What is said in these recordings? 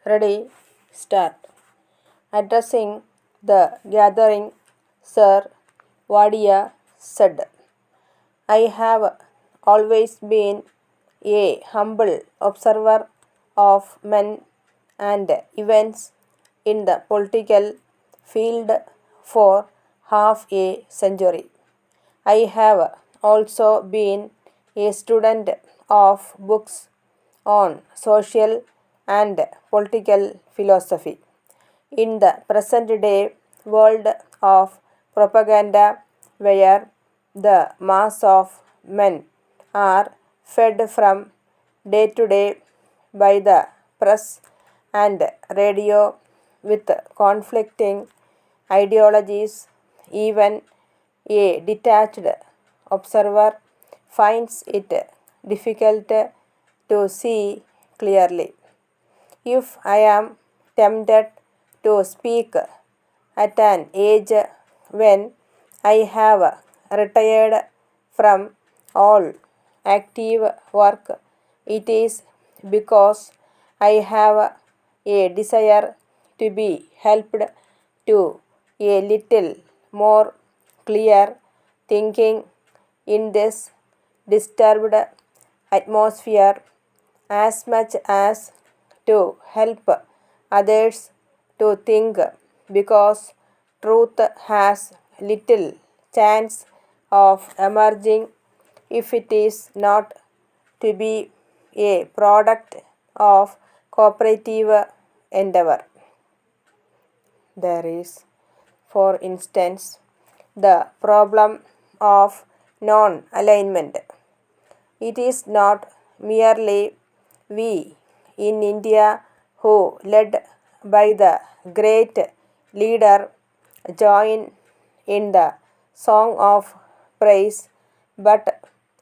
Ready, start. Addressing the gathering, Sir Wadia said, I have always been a humble observer of men and events in the political field for half a century. I have also been a student of books on social and political philosophy. In the present day world of propaganda, where the mass of men are fed from day to day by the press and radio with conflicting ideologies, even a detached observer finds it difficult to see clearly. If I am tempted to speak at an age when I have retired from all active work, it is because I have a desire to be helped to a little more clear thinking in this disturbed atmosphere as much as to help others to think because truth has little chance of emerging if it is not to be a product of cooperative endeavor. There is, for instance, the problem of non alignment. It is not merely we in India who, led by the great leader, join in the song of praise, but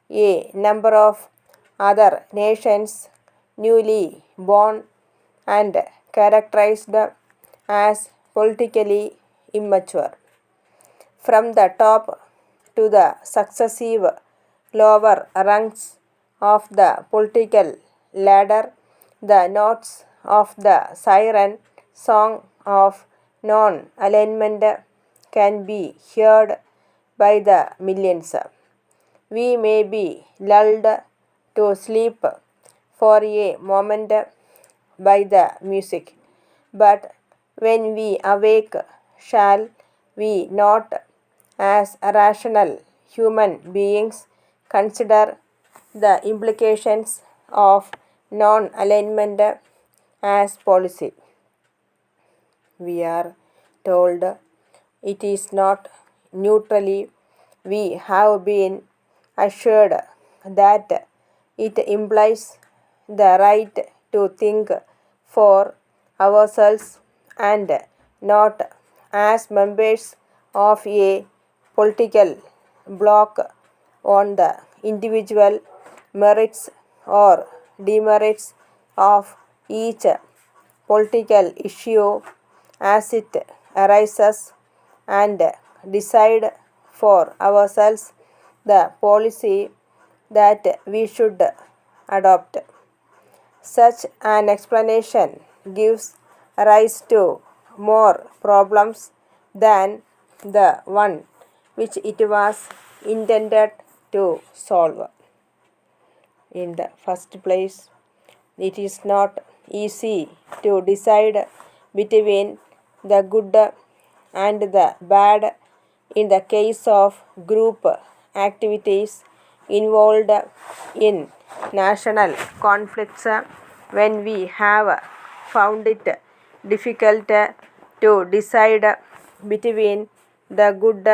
a number of other nations newly born and characterized as politically immature. From the top to the successive lower rungs of the political ladder, the notes of the siren song of non alignment can be heard by the millions. We may be lulled to sleep for a moment by the music, but when we awake, shall we not, as rational human beings, consider the implications of non alignment as policy? We are told it is not neutrally. We have been assured that it implies the right to think for ourselves and not as members of a political bloc on the individual merits or demerits of each political issue as it arises and decide for ourselves the policy that we should adopt. Such an explanation gives rise to more problems than the one which it was intended to solve. In the first place, it is not easy to decide between the good and the bad in the case of group activities involved in national conflicts when we have found it difficult to decide between the good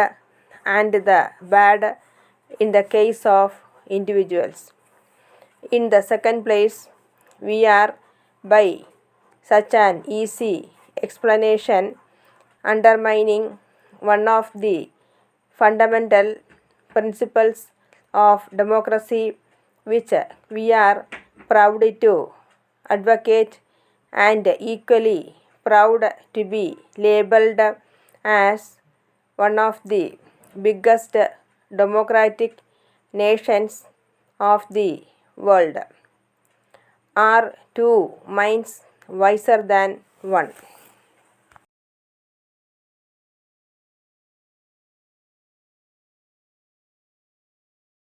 and the bad in the case of individuals. In the second place, we are by such an easy explanation undermining one of the fundamental principles of democracy which we are proud to advocate and equally proud to be labeled as one of the biggest democratic nations of the world. Are two minds wiser than one?